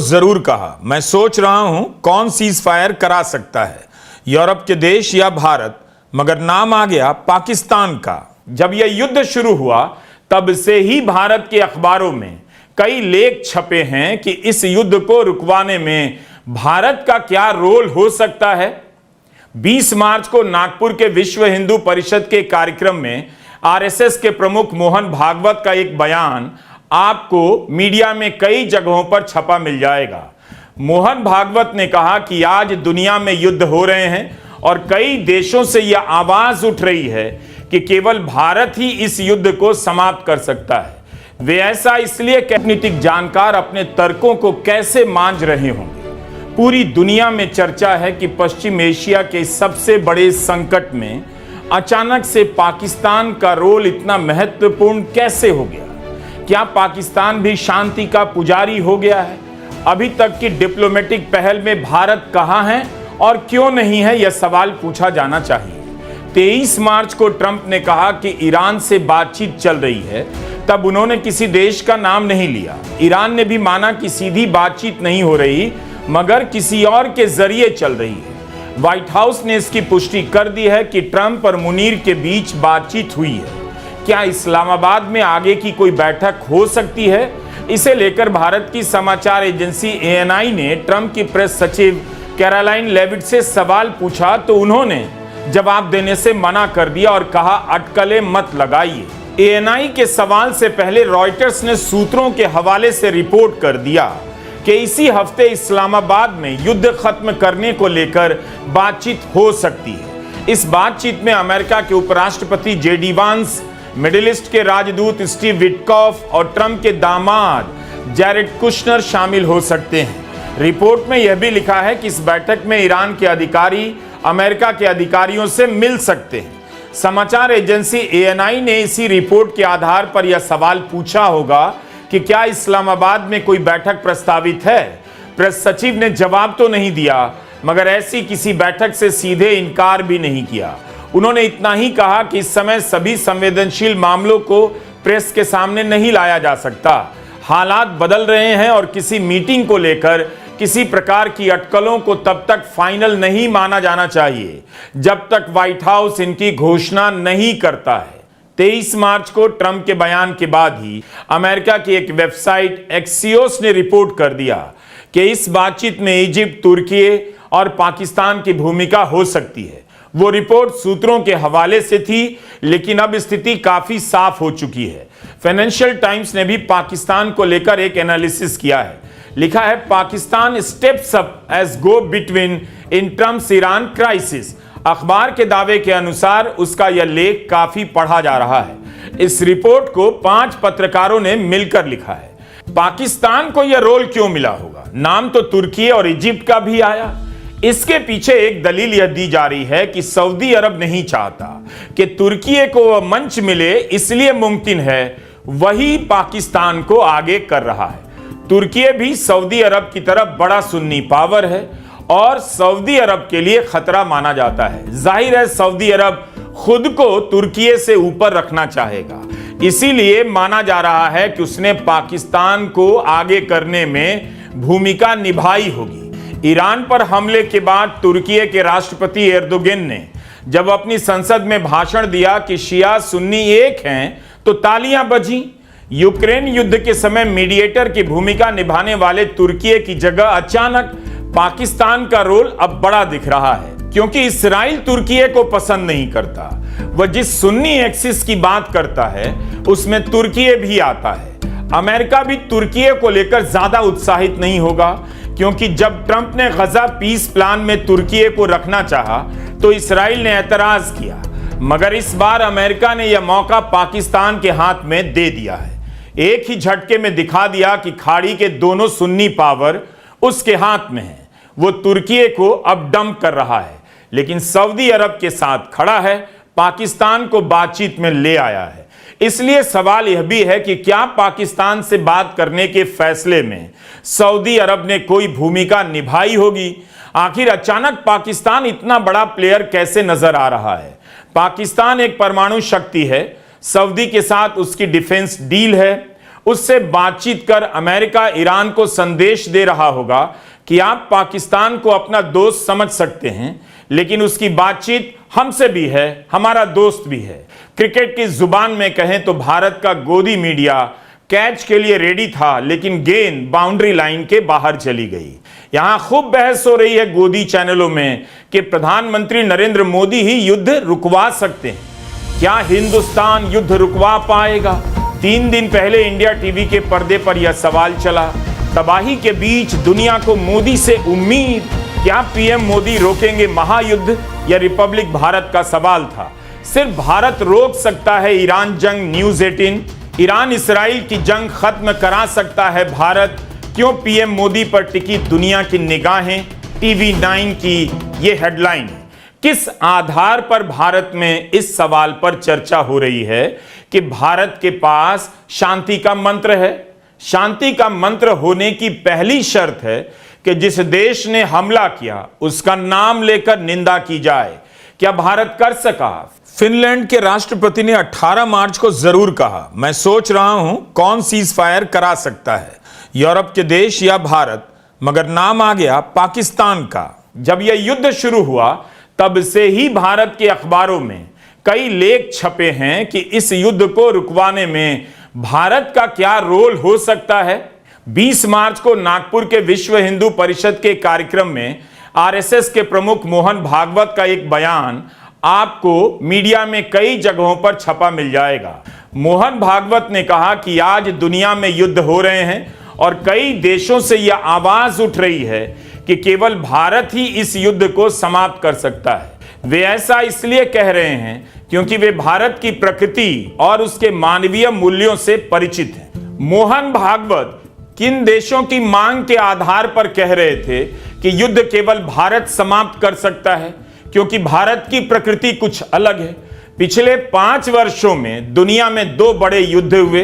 जरूर कहा, मैं सोच रहा हूं कौन सीज फायर करा सकता है, यूरोप के देश या भारत, मगर नाम आ गया पाकिस्तान का। जब यह युद्ध शुरू हुआ तब से ही भारत के अखबारों में कई लेख छपे हैं कि इस युद्ध को रुकवाने में भारत का क्या रोल हो सकता है। 20 मार्च को नागपुर के विश्व हिंदू परिषद के कार्यक्रम में आरएसएस के प्रमुख मोहन भागवत का एक बयान आपको मीडिया में कई जगहों पर छपा मिल जाएगा। मोहन भागवत ने कहा कि आज दुनिया में युद्ध हो रहे हैं और कई देशों से यह आवाज उठ रही है कि केवल भारत ही इस युद्ध को समाप्त कर सकता है। वे ऐसा इसलिए कूटनीतिक जानकार अपने तर्कों को कैसे मांझ रहे होंगे। पूरी दुनिया में चर्चा है कि पश्चिम एशिया के सबसे बड़े संकट में अचानक से पाकिस्तान का रोल इतना महत्वपूर्ण कैसे हो गया। क्या पाकिस्तान भी शांति का पुजारी हो गया है? अभी तक की डिप्लोमेटिक पहल में भारत कहां है और क्यों नहीं है, यह सवाल पूछा जाना चाहिए। 23 मार्च को ट्रंप ने कहा कि ईरान से बातचीत चल रही है, तब उन्होंने किसी देश का नाम नहीं लिया। ईरान ने भी माना कि सीधी बातचीत नहीं हो रही मगर किसी और के जरिए चल रही है। व्हाइट हाउस ने इसकी पुष्टि कर दी है कि ट्रंप और मुनीर के बीच बातचीत हुई है। क्या इस्लामाबाद में आगे की कोई बैठक हो सकती है? इसे लेकर भारत की समाचार एजेंसी ANI ने ट्रंप की प्रेस सचिव कैरोलाइन लेविट से सवाल पूछा तो उन्होंने जवाब देने से मना कर दिया और कहा, अटकलें मत लगाइए। ANI के सवाल से पहले रॉयटर्स ने सूत्रों के हवाले से रिपोर्ट कर दिया कि इसी हफ्ते इस्लामाबाद में युद्ध खत्म करने को लेकर बातचीत हो सकती है। इस बातचीत में अमेरिका के उपराष्ट्रपति JD वांस, मिडिल ईस्ट के राजदूत स्टीव विटकॉफ और ट्रंप के दामाद जैरेड कुशनर शामिल हो सकते हैं। रिपोर्ट में यह भी लिखा है कि इस बैठक में ईरान के अधिकारी अमेरिका के अधिकारियों से मिल सकते हैं। समाचार एजेंसी ANI ने इसी रिपोर्ट के आधार पर यह सवाल पूछा होगा कि क्या इस्लामाबाद में कोई बैठक प्रस्तावित है। प्रेस सचिव ने जवाब तो नहीं दिया मगर ऐसी किसी बैठक से सीधे इनकार भी नहीं किया। उन्होंने इतना ही कहा कि इस समय सभी संवेदनशील मामलों को प्रेस के सामने नहीं लाया जा सकता। हालात बदल रहे हैं और किसी मीटिंग को लेकर किसी प्रकार की अटकलों को तब तक फाइनल नहीं माना जाना चाहिए जब तक व्हाइट हाउस इनकी घोषणा नहीं करता है। 23 मार्च को ट्रंप के बयान के बाद ही अमेरिका की एक वेबसाइट एक्सियोस ने रिपोर्ट कर दिया कि इस बातचीत में इजिप्ट, तुर्की और पाकिस्तान की भूमिका हो सकती है। वो रिपोर्ट सूत्रों के हवाले से थी, लेकिन अब स्थिति काफी साफ हो चुकी है। फाइनेंशियल टाइम्स ने भी पाकिस्तान को लेकर एक एनालिसिस किया है। लिखा है, पाकिस्तान स्टेप्स अप एज गो बिटवीन इन ट्रम्प्स ईरान क्राइसिस। अखबार के दावे के अनुसार उसका यह लेख काफी पढ़ा जा रहा है। इस रिपोर्ट को 5 पत्रकारों ने मिलकर लिखा है। पाकिस्तान को यह रोल क्यों मिला होगा? नाम तो तुर्की और इजिप्ट का भी आया। इसके पीछे एक दलील यह दी जा रही है कि सऊदी अरब नहीं चाहता कि तुर्की को वह मंच मिले, इसलिए मुमकिन है वही पाकिस्तान को आगे कर रहा है। तुर्की भी सऊदी अरब की तरफ बड़ा सुन्नी पावर है और सऊदी अरब के लिए खतरा माना जाता है। जाहिर है सऊदी अरब खुद को तुर्की से ऊपर रखना चाहेगा, इसीलिए माना जा रहा है कि उसने पाकिस्तान को आगे करने में भूमिका निभाई होगी। ईरान पर हमले के बाद तुर्की के राष्ट्रपति एर्दोगन ने जब अपनी संसद में भाषण दिया कि शिया सुन्नी एक हैं, तो तालियां बजी। यूक्रेन युद्ध के समय मीडिएटर की भूमिका निभाने वाले तुर्की की जगह अचानक पाकिस्तान का रोल अब बड़ा दिख रहा है, क्योंकि इस्राइल तुर्की को पसंद नहीं करता। वह जिस सुन्नी एक्सिस की बात करता है उसमें तुर्की भी आता है। अमेरिका भी तुर्की को लेकर ज्यादा उत्साहित नहीं होगा, क्योंकि जब ट्रंप ने गजा पीस प्लान में तुर्की को रखना चाहा तो इस्राइल ने एतराज किया, मगर इस बार अमेरिका ने यह मौका पाकिस्तान के हाथ में दे दिया है। एक ही झटके में दिखा दिया कि खाड़ी के दोनों सुन्नी पावर उसके हाथ में है। वो तुर्की को अब डंप कर रहा है, लेकिन सऊदी अरब के साथ खड़ा है, पाकिस्तान को बातचीत में ले आया है। इसलिए सवाल यह भी है कि क्या पाकिस्तान से बात करने के फैसले में सऊदी अरब ने कोई भूमिका निभाई होगी? आखिर अचानक पाकिस्तान इतना बड़ा प्लेयर कैसे नजर आ रहा है? पाकिस्तान एक परमाणु शक्ति है, सऊदी के साथ उसकी डिफेंस डील है, उससे बातचीत कर अमेरिका ईरान को संदेश दे रहा होगा कि आप पाकिस्तान को अपना दोस्त समझ सकते हैं, लेकिन उसकी बातचीत हमसे भी है, हमारा दोस्त भी है। क्रिकेट की जुबान में कहें तो भारत का गोदी मीडिया कैच के लिए रेडी था, लेकिन गेंद बाउंड्री लाइन के बाहर चली गई। यहां खूब बहस हो रही है गोदी चैनलों में कि प्रधानमंत्री नरेंद्र मोदी ही युद्ध रुकवा सकते हैं। क्या हिंदुस्तान युद्ध रुकवा पाएगा? 3 दिन पहले इंडिया टीवी के पर्दे पर यह सवाल चला। तबाही के बीच दुनिया को मोदी से उम्मीद, क्या पीएम मोदी रोकेंगे महायुद्ध? यह रिपब्लिक भारत का सवाल था। सिर्फ भारत रोक सकता है ईरान जंग। न्यूज 18, ईरान इसराइल की जंग खत्म करा सकता है भारत। क्यों पीएम मोदी पर टिकी दुनिया की निगाहें? टीवी 9 की यह हेडलाइन। किस आधार पर भारत में इस सवाल पर चर्चा हो रही है कि भारत के पास शांति का मंत्र है? शांति का मंत्र होने की पहली शर्त है कि जिस देश ने हमला किया उसका नाम लेकर निंदा की जाए। क्या भारत कर सका? फिनलैंड के राष्ट्रपति ने 18 मार्च को जरूर कहा, मैं सोच रहा हूं कौन सीज फायर करा सकता है, यूरोप के देश या भारत, मगर नाम आ गया पाकिस्तान का। जब यह युद्ध शुरू हुआ तब से ही भारत के अखबारों में कई लेख छपे हैं कि इस युद्ध को रुकवाने में भारत का क्या रोल हो सकता है। 20 मार्च को नागपुर के विश्व हिंदू परिषद के कार्यक्रम में आरएसएस के प्रमुख मोहन भागवत का एक बयान आपको मीडिया में कई जगहों पर छपा मिल जाएगा। मोहन भागवत ने कहा कि आज दुनिया में युद्ध हो रहे हैं और कई देशों से यह आवाज उठ रही है कि केवल भारत ही इस युद्ध को समाप्त कर सकता है। वे ऐसा इसलिए कह रहे हैं क्योंकि वे भारत की प्रकृति और उसके मानवीय मूल्यों से परिचित हैं। मोहन भागवत किन देशों की मांग के आधार पर कह रहे थे कि युद्ध केवल भारत समाप्त कर सकता है? क्योंकि भारत की प्रकृति कुछ अलग है। पिछले 5 वर्षों में दुनिया में 2 बड़े युद्ध हुए।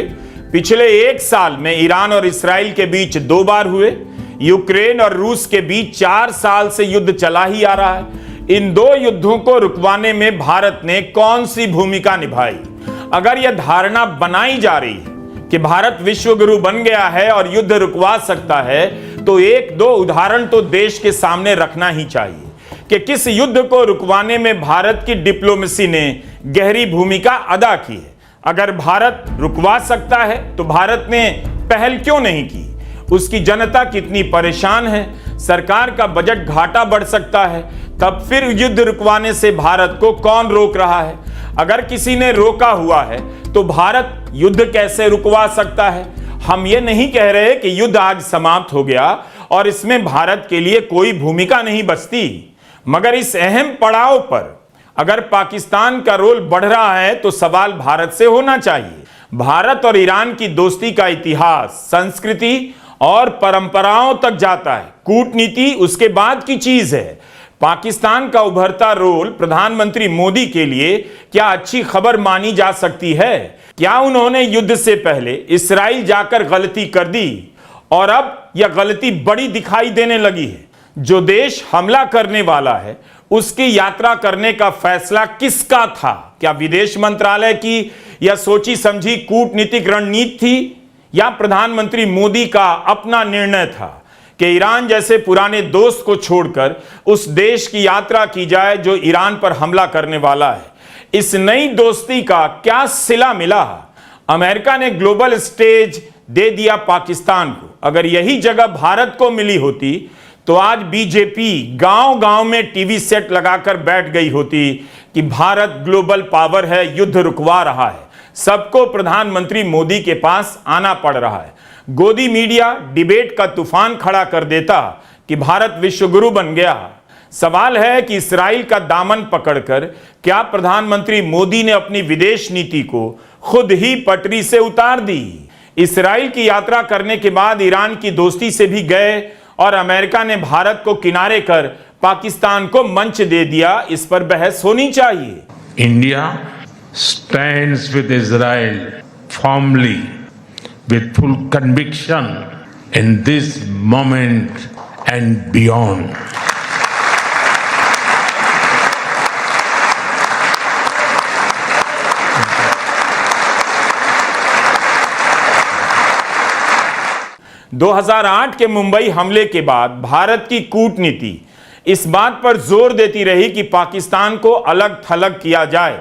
पिछले 1 साल में ईरान और इसराइल के बीच 2 बार हुए। यूक्रेन और रूस के बीच 4 साल से युद्ध चला ही आ रहा है। इन 2 युद्धों को रुकवाने में भारत ने कौन सी भूमिका निभाई? अगर यह धारणा बनाई जा रही है कि भारत विश्वगुरु बन गया है और युद्ध रुकवा सकता है, तो 1-2 उदाहरण तो देश के सामने रखना ही चाहिए कि किस युद्ध को रुकवाने में भारत की डिप्लोमेसी ने गहरी भूमिका अदा की है। अगर भारत रुकवा सकता है तो भारत ने पहल क्यों नहीं की? उसकी जनता कितनी परेशान है? सरकार का बजट घाटा बढ़ सकता है, तब फिर युद्ध रुकवाने से भारत को कौन रोक रहा है? अगर किसी ने रोका हुआ है तो भारत युद्ध कैसे रुकवा सकता है? हम ये नहीं कह रहे कि युद्ध आज समाप्त हो गया और इसमें भारत के लिए कोई भूमिका नहीं बचती, मगर इस अहम पड़ाव पर अगर पाकिस्तान का रोल बढ़ रहा है तो सवाल भारत से होना चाहिए। भारत और ईरान की दोस्ती का इतिहास, संस्कृति और परंपराओं तक जाता है। कूटनीति उसके बाद की चीज है। पाकिस्तान का उभरता रोल प्रधानमंत्री मोदी के लिए क्या अच्छी खबर मानी जा सकती है? क्या उन्होंने युद्ध से पहले इसराइल जाकर गलती कर दी और अब यह गलती बड़ी दिखाई देने लगी है? जो देश हमला करने वाला है उसकी यात्रा करने का फैसला किसका था? क्या विदेश मंत्रालय की या सोची समझी कूटनीतिक रणनीति थी, या प्रधानमंत्री मोदी का अपना निर्णय था कि ईरान जैसे पुराने दोस्त को छोड़कर उस देश की यात्रा की जाए जो ईरान पर हमला करने वाला है? इस नई दोस्ती का क्या सिला मिला? अमेरिका ने ग्लोबल स्टेज दे दिया पाकिस्तान को। अगर यही जगह भारत को मिली होती तो आज बीजेपी गांव-गांव में टीवी सेट लगाकर बैठ गई होती कि भारत ग्लोबल पावर है, युद्ध रुकवा रहा है। सबको प्रधानमंत्री मोदी के पास आना पड़ रहा है। गोदी मीडिया डिबेट का तूफान खड़ा कर देता कि भारत विश्वगुरु बन गया। सवाल है कि इसराइल का दामन पकड़कर क्या प्रधानमंत्री मोदी ने अपनी विदेश नीति को खुद ही पटरी से उतार दी? इसराइल की यात्रा करने के बाद ईरान की दोस्ती से भी गए और अमेरिका ने भारत को किनारे कर पाकिस्तान को मंच दे दिया। इस पर बहस होनी चाहिए। India stands with Israel firmly, with full conviction in this moment and beyond. 2008 के मुंबई हमले के बाद भारत की कूटनीति इस बात पर जोर देती रही कि पाकिस्तान को अलग थलग किया जाए,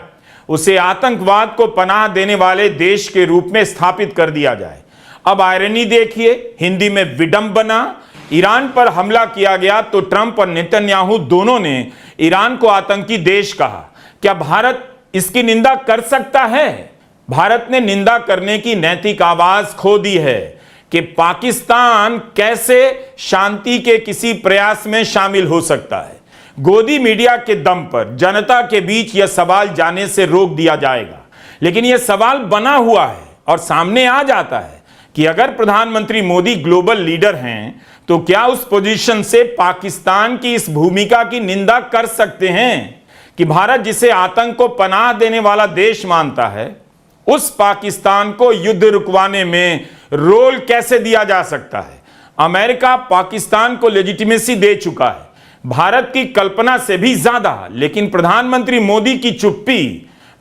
उसे आतंकवाद को पनाह देने वाले देश के रूप में स्थापित कर दिया जाए। अब आयरनी देखिए, हिंदी में विडंबना। ईरान पर हमला किया गया तो ट्रंप और नेतन्याहू दोनों ने ईरान को आतंकी देश कहा। क्या भारत इसकी निंदा कर सकता है? भारत ने निंदा करने की नैतिक आवाज खो दी है कि पाकिस्तान कैसे शांति के किसी प्रयास में शामिल हो सकता है। गोदी मीडिया के दम पर जनता के बीच यह सवाल जाने से रोक दिया जाएगा, लेकिन यह सवाल बना हुआ है और सामने आ जाता है कि अगर प्रधानमंत्री मोदी ग्लोबल लीडर हैं तो क्या उस पोजीशन से पाकिस्तान की इस भूमिका की निंदा कर सकते हैं कि भारत जिसे आतंक को पनाह देने वाला देश मानता है, उस पाकिस्तान को युद्ध रुकवाने में रोल कैसे दिया जा सकता है? अमेरिका पाकिस्तान को लेजिटिमेसी दे चुका है, भारत की कल्पना से भी ज्यादा, लेकिन प्रधानमंत्री मोदी की चुप्पी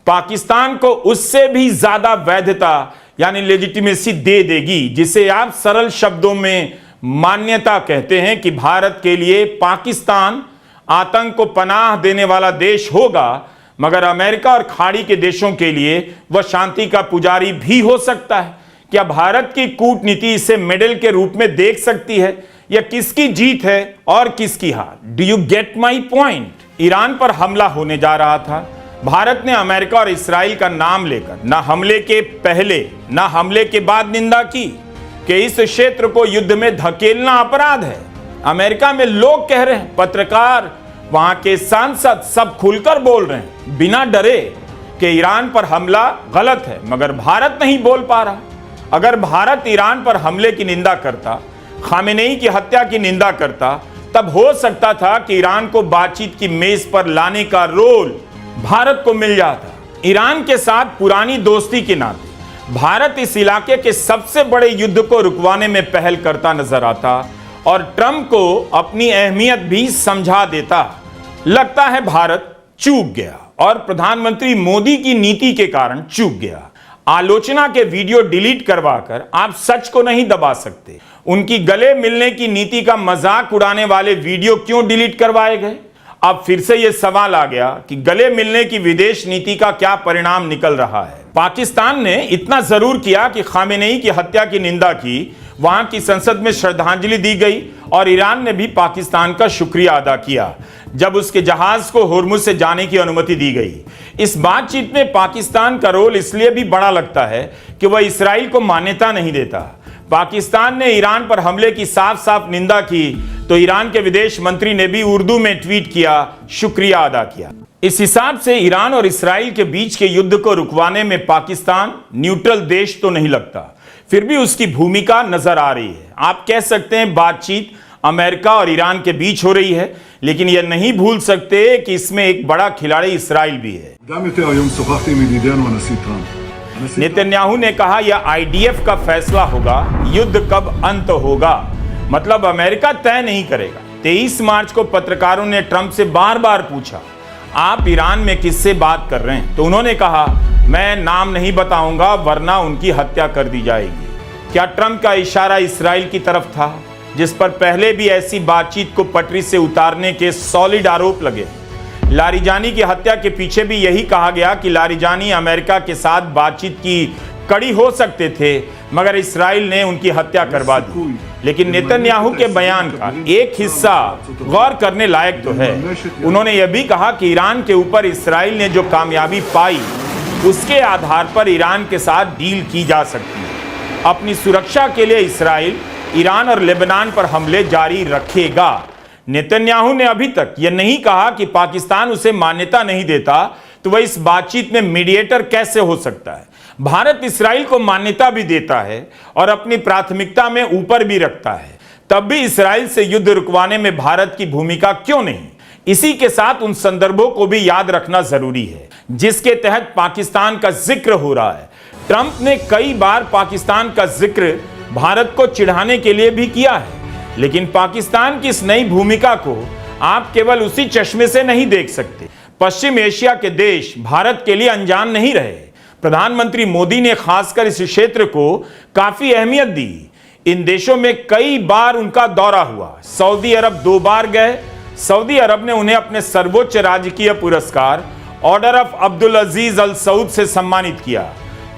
पाकिस्तान को उससे भी ज्यादा वैधता यानी लेजिटिमेसी दे देगी, जिसे आप सरल शब्दों में मान्यता कहते हैं कि भारत के लिए पाकिस्तान आतंक को पनाह देने वाला देश होगा, मगर अमेरिका और खाड़ी के देशों के लिए वह शांति का पुजारी भी हो सकता है। क्या भारत की कूटनीति इसे मेडल के रूप में देख सकती है? यह किसकी जीत है और किसकी हार? Do you get my point? Iran पर हमला होने जा रहा था। भारत ने अमेरिका और इस्राइल का नाम लेकर न हमले के पहले न हमले के बाद निंदा की कि इस क्षेत्र को युद्ध में धकेलना अपराध है। अमेरिका में लोग कह रहे हैं, पत्रकार, वहां के सांसद सब खुलकर बोल रहे हैं बिना डरे कि ईरान पर हमला गलत है, मगर भारत नहीं बोल पा रहा। अगर भारत ईरान पर हमले की निंदा करता, खामेनेई की हत्या की निंदा करता, तब हो सकता था कि ईरान को बातचीत की मेज पर लाने का रोल भारत को मिल जाता। ईरान के साथ पुरानी दोस्ती के नाते भारत इस इलाके के सबसे बड़े युद्ध को रुकवाने में पहल करता नजर आता और ट्रंप को अपनी अहमियत भी समझा देता। लगता है भारत चूक गया और प्रधानमंत्री मोदी की नीति के कारण चूक गया। आलोचना के वीडियो डिलीट करवाकर आप सच को नहीं दबा सकते। उनकी गले मिलने की नीति का मजाक उड़ाने वाले वीडियो क्यों डिलीट करवाए गए? अब फिर से यह सवाल आ गया कि गले मिलने की विदेश नीति का क्या परिणाम निकल रहा है। पाकिस्तान ने इतना जरूर किया कि खामेनेई की हत्या की निंदा की, वहां की संसद में श्रद्धांजलि दी गई और ईरान ने भी पाकिस्तान का शुक्रिया अदा किया जब उसके जहाज को होर्मुज से जाने की अनुमति दी गई। इस बातचीत में पाकिस्तान का रोल इसलिए भी बड़ा लगता है कि वह इसराइल को मान्यता नहीं देता। पाकिस्तान ने ईरान पर हमले की साफ साफ निंदा की तो ईरान के विदेश मंत्री ने भी उर्दू में ट्वीट किया, शुक्रिया अदा किया। इस हिसाब से ईरान और इसराइल के बीच के युद्ध को रुकवाने में पाकिस्तान न्यूट्रल देश तो नहीं लगता, फिर भी उसकी भूमिका नजर आ रही है। आप कह सकते हैं बातचीत अमेरिका और ईरान के बीच हो रही है, लेकिन यह नहीं भूल सकते कि इसमें एक बड़ा खिलाड़ी इसराइल भी है। नेतन्याहू ने कहा यह आईडीएफ का फैसला होगा, युद्ध कब अंत होगा, मतलब अमेरिका तय नहीं करेगा। 23 मार्च को पत्रकारों ने ट्रंप से बार बार पूछा, आप ईरान में किससे बात कर रहे हैं? तो उन्होंने कहा, मैं नाम नहीं बताऊंगा वरना उनकी हत्या कर दी जाएगी। क्या ट्रंप का इशारा इसराइल की तरफ था, जिस पर पहले भी ऐसी बातचीत को पटरी से उतारने के सॉलिड आरोप लगे? लारिजानी की हत्या के पीछे भी यही कहा गया कि लारिजानी अमेरिका के साथ बातचीत की कड़ी हो सकते थे, मगर इसराइल ने उनकी हत्या करवा दी। लेकिन नेतन्याहू के बयान का एक हिस्सा गौर करने लायक तो है। उन्होंने यह भी कहा कि ईरान के ऊपर इसराइल ने जो कामयाबी पाई, उसके आधार पर ईरान के साथ डील की जा सकती है। अपनी सुरक्षा के लिए इसराइल ईरान और लेबनान पर हमले जारी रखेगा। नेतन्याहू ने अभी तक यह नहीं कहा कि पाकिस्तान उसे मान्यता नहीं देता तो वह इस बातचीत में मीडिएटर कैसे हो सकता है। भारत इसराइल को मान्यता भी देता है और अपनी प्राथमिकता में ऊपर भी रखता है, तब भी इसराइल से युद्ध रुकवाने में भारत की भूमिका क्यों नहीं? इसी के साथ उन संदर्भों को भी याद रखना जरूरी है जिसके तहत पाकिस्तान का जिक्र हो रहा है। ट्रंप ने कई बार पाकिस्तान का जिक्र भारत को चिढ़ाने के लिए भी किया है, लेकिन पाकिस्तान की इस नई भूमिका को आप केवल उसी चश्मे से नहीं देख सकते। पश्चिम एशिया के देश भारत के लिए अनजान नहीं रहे। प्रधानमंत्री मोदी ने खासकर इस क्षेत्र को काफी अहमियत दी। इन देशों में कई बार उनका दौरा हुआ। सऊदी अरब 2 बार गए। सऊदी अरब ने उन्हें अपने सर्वोच्च राजकीय पुरस्कार ऑर्डर ऑफ अब्दुल अजीज अल सऊद से सम्मानित किया।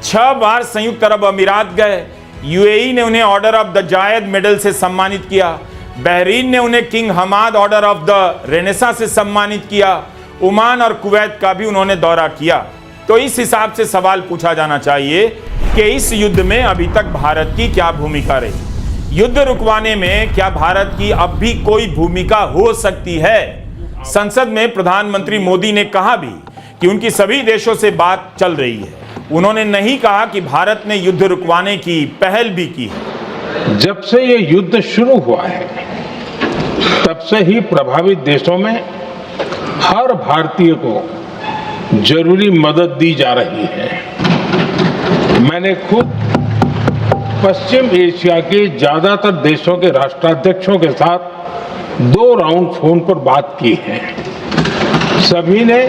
6 बार संयुक्त अरब अमीरात गए। यूएई ने उन्हें order of the Zayed medal से सम्मानित किया। बहरीन ने उन्हें king Hamad order of the renaissance से सम्मानित किया। ओमान और कुवैत का भी उन्होंने दौरा किया। तो इस हिसाब से सवाल पूछा जाना चाहिए कि इस युद्ध में अभी तक भारत की क्या भूमिका रही। युद्ध रुकवाने में क्या भारत की अब भी कोई भूमिका हो सकती है? संसद में प्रधानमंत्री मोदी ने कहा भी कि उनकी सभी देशों से बात चल रही है। उन्होंने नहीं कहा कि भारत ने युद्ध रुकवाने की पहल भी की है। जब से ये युद्ध शुरू हुआ है तब से ही प्रभावित देशों में हर भारतीय को जरूरी मदद दी जा रही है। मैंने खुद पश्चिम एशिया के ज्यादातर देशों के राष्ट्राध्यक्षों के साथ 2 राउंड फोन पर बात की है। सभी ने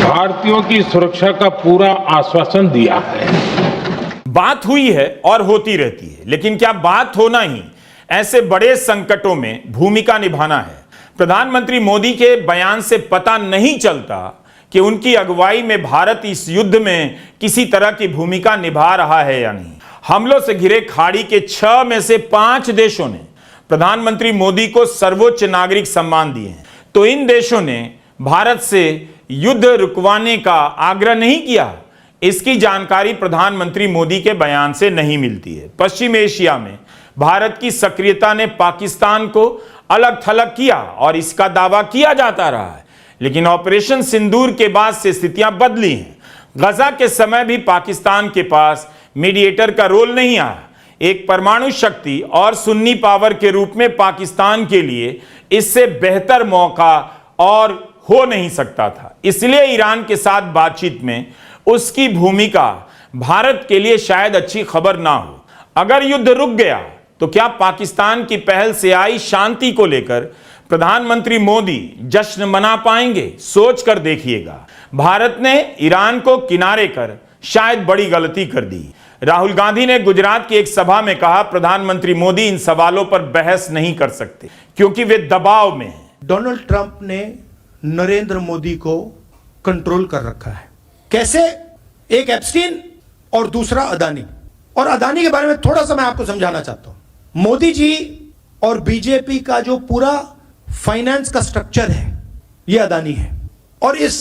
भारतीयों की सुरक्षा का पूरा आश्वासन दिया है। बात हुई है और होती रहती है, लेकिन क्या बात होना ही ऐसे बड़े संकटों में भूमिका निभाना है? प्रधानमंत्री मोदी के बयान से पता नहीं चलता कि उनकी अगुवाई में भारत इस युद्ध में किसी तरह की भूमिका निभा रहा है या नहीं। हमलों से घिरे खाड़ी के 6 में से 5 देशों ने प्रधानमंत्री मोदी को सर्वोच्च नागरिक सम्मान दिए हैं। तो इन देशों ने भारत से युद्ध रुकवाने का आग्रह नहीं किया। इसकी जानकारी प्रधानमंत्री मोदी के बयान से नहीं मिलती है। पश्चिम एशिया में भारत की सक्रियता ने पाकिस्तान को अलग थलग किया और इसका दावा किया जाता रहा है, लेकिन ऑपरेशन सिंदूर के बाद से स्थितियां बदली हैं। गजा के समय भी पाकिस्तान के पास मीडिएटर का रोल नहीं आया। एक परमाणु शक्ति और सुन्नी पावर के रूप में पाकिस्तान के लिए इससे बेहतर मौका और हो नहीं सकता था। इसलिए ईरान के साथ बातचीत में उसकी भूमिका भारत के लिए शायद अच्छी खबर ना हो। अगर युद्ध रुक गया तो क्या पाकिस्तान की पहल से आई शांति को लेकर प्रधानमंत्री मोदी जश्न मना पाएंगे? सोच कर देखिएगा। भारत ने ईरान को किनारे कर शायद बड़ी गलती कर दी। राहुल गांधी ने गुजरात की एक सभा में कहा, प्रधानमंत्री मोदी इन सवालों पर बहस नहीं कर सकते क्योंकि वे दबाव में हैं। डोनाल्ड ट्रंप ने नरेंद्र मोदी को कंट्रोल कर रखा है। कैसे? एक एप्स्टीन और दूसरा अदानी। और अदानी के बारे में थोड़ा सा मैं आपको समझाना चाहता हूं। मोदी जी और बीजेपी का जो पूरा फाइनेंस का स्ट्रक्चर है यह अदानी है, और इस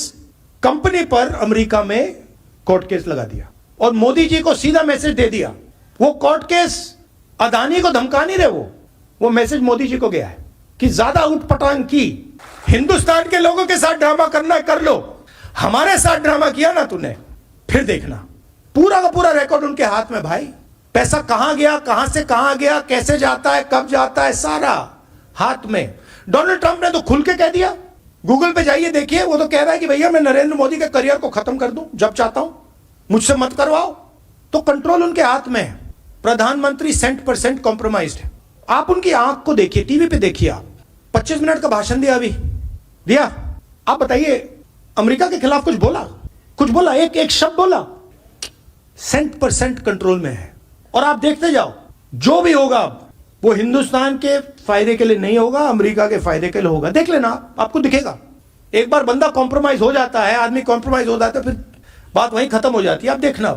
कंपनी पर अमेरिका में कोर्ट केस लगा दिया और मोदी जी को सीधा मैसेज दे दिया। वो कोर्ट केस अदानी को धमका नहीं रहे, वो मैसेज मोदी जी को गया है कि ज्यादा उठपटांग की, हिंदुस्तान के लोगों के साथ ड्रामा करना कर लो, हमारे साथ ड्रामा किया ना तूने, फिर देखना। पूरा का पूरा रिकॉर्ड उनके हाथ में भाई। पैसा कहां गया, कहां से कहां गया, कैसे जाता है, कब जाता है, सारा हाथ में। डोनाल्ड ट्रंप ने तो खुल के कह दिया, गूगल पे जाइए देखिए, वो तो कह रहा है कि भैया मैं नरेंद्र मोदी के करियर को खत्म कर दूं जब चाहता हूं, मुझसे मत करवाओ। तो कंट्रोल उनके हाथ में है। प्रधानमंत्री 100% कॉम्प्रोमाइज्ड है। आप उनकी आंख को देखिए, टीवी पे देखिए। आप 25 मिनट का भाषण दिया, अभी दिया। आप बताइए, अमेरिका के खिलाफ कुछ बोला, एक शब्द बोला? 100% कंट्रोल में है। और आप देखते जाओ, जो भी होगा वो हिंदुस्तान के फायदे के लिए नहीं होगा, अमेरिका के फायदे के लिए होगा। देख लेना, आपको दिखेगा। एक बार बंदा कॉम्प्रोमाइज हो जाता है, आदमी कॉम्प्रोमाइज हो जाता है, फिर बात वहीं खत्म हो जाती है। आप देखना।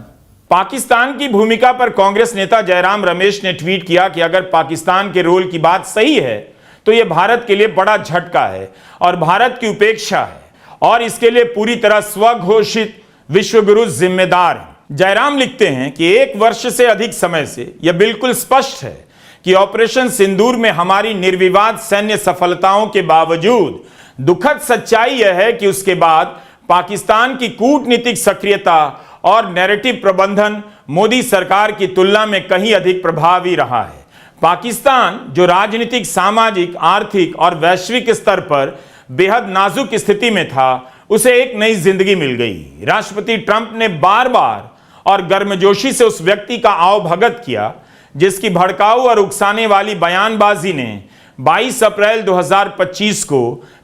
पाकिस्तान की भूमिका पर कांग्रेस नेता जयराम रमेश ने ट्वीट किया कि अगर पाकिस्तान के रोल की बात सही है तो यह भारत के लिए बड़ा झटका है और भारत की उपेक्षा है, और इसके लिए पूरी तरह स्वघोषित विश्वगुरु जिम्मेदार हैं। जयराम लिखते हैं कि 1 वर्ष से अधिक समय से यह बिल्कुल स्पष्ट है कि ऑपरेशन सिंदूर में हमारी निर्विवाद सैन्य सफलताओं के बावजूद दुखद सच्चाई यह है कि उसके बाद पाकिस्तान की कूटनीतिक सक्रियता और नैरेटिव प्रबंधन मोदी सरकार की तुलना में कहीं अधिक प्रभावी रहा है। पाकिस्तान जो राजनीतिक, सामाजिक, आर्थिक और वैश्विक स्तर पर बेहद नाजुक स्थिति में था, उसे एक नई जिंदगी मिल गई। राष्ट्रपति ट्रंप ने बार बार और गर्मजोशी से उस व्यक्ति का आवभगत किया जिसकी भड़काऊ और उकसाने वाली बयानबाजी ने 22 अप्रैल 2025 को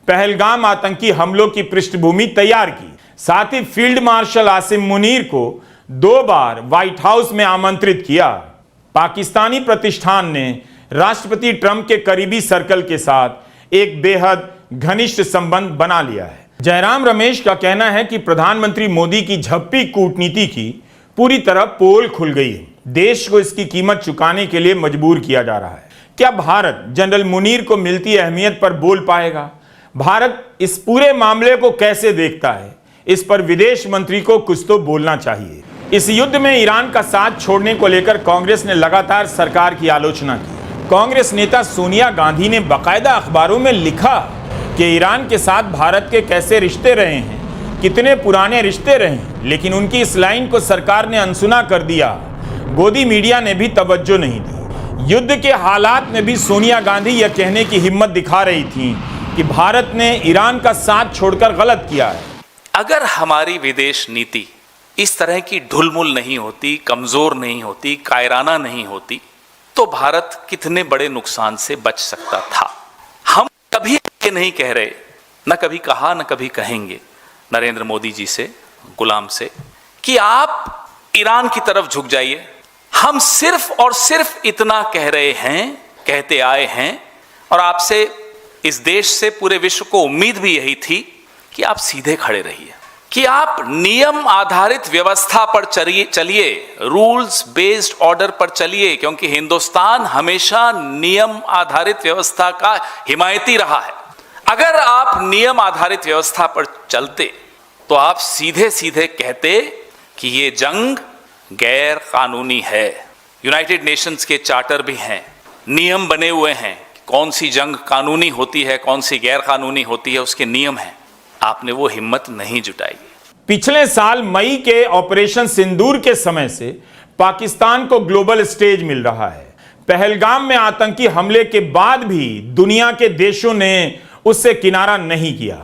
पहलगाम आतंकी हमलों की पृष्ठभूमि तैयार की। साथ ही फील्ड मार्शल आसिम मुनीर को 2 बार व्हाइट हाउस में आमंत्रित किया। पाकिस्तानी प्रतिष्ठान ने राष्ट्रपति ट्रंप के करीबी सर्कल के साथ एक बेहद घनिष्ठ संबंध बना लिया है। जयराम रमेश का कहना है कि प्रधानमंत्री मोदी की झप्पी कूटनीति की पूरी तरह पोल खुल गई है। देश को इसकी कीमत चुकाने के लिए मजबूर किया जा रहा है। क्या भारत जनरल मुनीर को मिलती अहमियत पर बोल पाएगा? भारत इस पूरे मामले को कैसे देखता है, इस पर विदेश मंत्री को कुछ तो बोलना चाहिए। इस युद्ध में ईरान का साथ छोड़ने को लेकर कांग्रेस ने लगातार सरकार की आलोचना की। कांग्रेस नेता सोनिया गांधी ने बाकायदा अखबारों में लिखा कि ईरान के साथ भारत के कैसे रिश्ते रहे हैं, कितने पुराने रिश्ते रहे हैं, लेकिन उनकी इस लाइन को सरकार ने अनसुना कर दिया। गोदी मीडिया ने भी तवज्जो नहीं दी। युद्ध के हालात में भी सोनिया गांधी यह कहने की हिम्मत दिखा रही थी कि भारत ने ईरान का साथ छोड़कर गलत किया है। अगर हमारी विदेश नीति इस तरह की ढुलमुल नहीं होती, कमजोर नहीं होती, कायराना नहीं होती, तो भारत कितने बड़े नुकसान से बच सकता था। हम कभी ये नहीं कह रहे, न कभी कहा, न कभी कहेंगे नरेंद्र मोदी जी से, गुलाम से, कि आप ईरान की तरफ झुक जाइए। हम सिर्फ और सिर्फ इतना कह रहे हैं, कहते आए हैं, और आपसे, इस देश से, पूरे विश्व को उम्मीद भी यही थी कि आप सीधे खड़े रहिए, कि आप नियम आधारित व्यवस्था पर चलिए, रूल्स बेस्ड ऑर्डर पर चलिए, क्योंकि हिंदुस्तान हमेशा नियम आधारित व्यवस्था का हिमायती रहा है। अगर आप नियम आधारित व्यवस्था पर चलते तो आप सीधे सीधे कहते कि ये जंग गैर कानूनी है। यूनाइटेड नेशंस के चार्टर भी हैं, नियम बने हुए हैं, कौन सी जंग कानूनी होती है, कौन सी गैर कानूनी होती है, उसके नियम हैं। आपने वो हिम्मत नहीं जुटाई। पिछले साल मई के ऑपरेशन सिंदूर के समय से पाकिस्तान को ग्लोबल स्टेज मिल रहा है। पहलगाम में आतंकी हमले के बाद भी दुनिया के देशों ने उससे किनारा नहीं किया।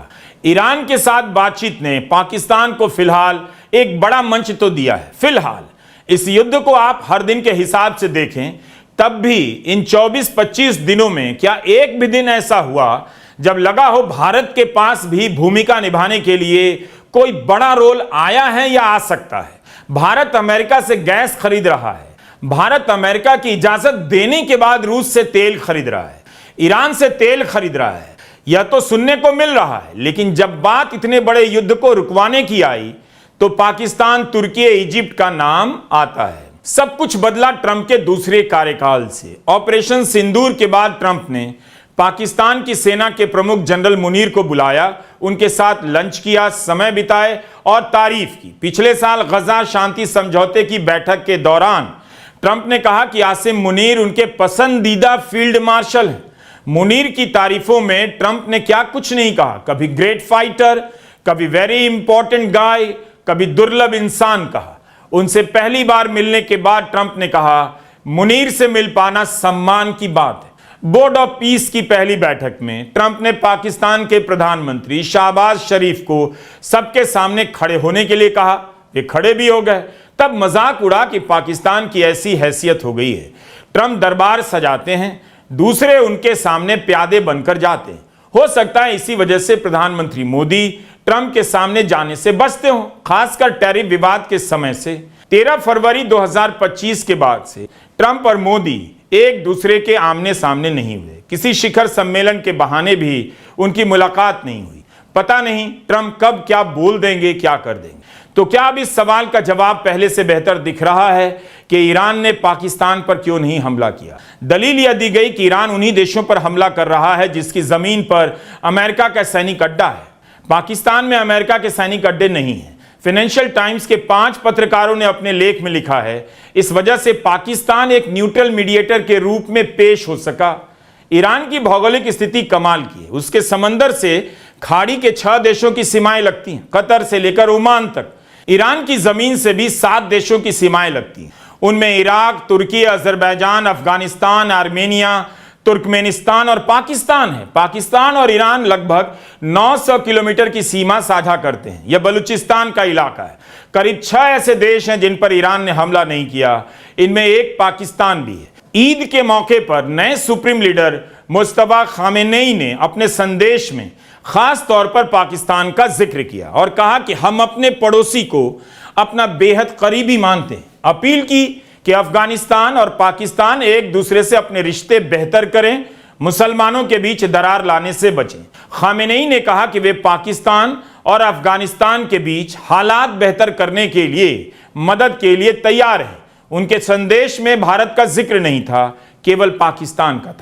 ईरान के साथ बातचीत ने पाकिस्तान को फिलहाल एक बड़ा मंच तो दिया है। फिलहाल इस युद्ध को आप हर दिन के हिसाब से देखें, तब भी इन 24-25 दिनों में क्या एक भी दिन ऐसा हुआ जब लगा हो भारत के पास भी भूमिका निभाने के लिए कोई बड़ा रोल आया है या आ सकता है। भारत अमेरिका से गैस खरीद रहा है, भारत अमेरिका की इजाजत देने के बाद रूस से तेल खरीद रहा है, ईरान से तेल खरीद रहा है। यह तो सुनने को मिल रहा है, लेकिन जब बात इतने बड़े युद्ध को रुकवाने की आई तो पाकिस्तान, तुर्की, इजिप्ट का नाम आता है। सब कुछ बदला ट्रंप के दूसरे कार्यकाल से। ऑपरेशन सिंदूर के बाद ट्रंप ने पाकिस्तान की सेना के प्रमुख जनरल मुनीर को बुलाया, उनके साथ लंच किया, समय बिताए और तारीफ की। पिछले साल गजा शांति समझौते की बैठक के दौरान ट्रंप ने कहा कि आसिम मुनीर उनके पसंदीदा फील्ड मार्शल हैं। मुनीर की तारीफों में ट्रंप ने क्या कुछ नहीं कहा, कभी ग्रेट फाइटर, कभी वेरी इंपॉर्टेंट गाय, कभी दुर्लभ इंसान कहा। उनसे पहली बार मिलने के बाद ट्रंप ने कहा, मुनीर से मिल पाना सम्मान की बात है। बोर्ड ऑफ पीस की पहली बैठक में ट्रंप ने पाकिस्तान के प्रधानमंत्री शहबाज शरीफ को सबके सामने खड़े होने के लिए कहा। वे खड़े भी हो गए। तब मजाक उड़ा कि पाकिस्तान की ऐसी हैसियत हो गई है, ट्रंप दरबार सजाते हैं, दूसरे उनके सामने प्यादे बनकर जाते हैं। हो सकता है इसी वजह से प्रधानमंत्री मोदी ट्रंप के सामने जाने से बचते हों, खासकर टैरिफ विवाद के समय से। 13 फरवरी 2025 के बाद से ट्रंप और मोदी एक दूसरे के आमने सामने नहीं हुए। किसी शिखर सम्मेलन के बहाने भी उनकी मुलाकात नहीं हुई। पता नहीं ट्रंप कब क्या बोल देंगे, क्या कर देंगे। तो क्या अब इस सवाल का जवाब पहले से बेहतर दिख रहा है कि ईरान ने पाकिस्तान पर क्यों नहीं हमला किया? दलील यह दी गई कि ईरान उन्हीं देशों पर हमला कर रहा है जिसकी जमीन पर अमेरिका का सैनिक अड्डा है। पाकिस्तान में अमेरिका के सैनिक अड्डे नहीं हैं। फाइनेंशियल टाइम्स के 5 पत्रकारों ने अपने लेख में लिखा है, इस वजह से पाकिस्तान एक न्यूट्रल मीडिएटर के रूप में पेश हो सका। ईरान की भौगोलिक स्थिति कमाल की है। उसके समंदर से खाड़ी के 6 देशों की सीमाएं लगती हैं, कतर से लेकर ओमान तक। ईरान की जमीन से भी 7 देशों की सीमाएं लगती हैं। उनमें इराक, तुर्की, अजरबैजान, अफगानिस्तान, आर्मेनिया, तुर्कमेनिस्तान और पाकिस्तान है। पाकिस्तान और ईरान लगभग 900 किलोमीटर की सीमा साझा करते हैं। यह बलूचिस्तान का इलाका है। करीब 6 ऐसे देश हैं जिन पर ईरान ने हमला नहीं किया, इनमें एक पाकिस्तान भी है। ईद के मौके पर नए सुप्रीम लीडर मुस्तफा खामेनेई ने अपने संदेश में खास तौर पर पाकिस्तान का जिक्र किया और कहा कि हम अपने पड़ोसी को अपना बेहद करीबी मानते हैं। अपील की कि अफगानिस्तान और पाकिस्तान एक दूसरे से अपने रिश्ते बेहतर करें, मुसलमानों के बीच दरार लाने से बचें। खामेनेई ने कहा कि वे पाकिस्तान और अफगानिस्तान के बीच हालात बेहतर करने के लिए मदद के लिए तैयार हैं। उनके संदेश में भारत का जिक्र नहीं था, केवल पाकिस्तान का था।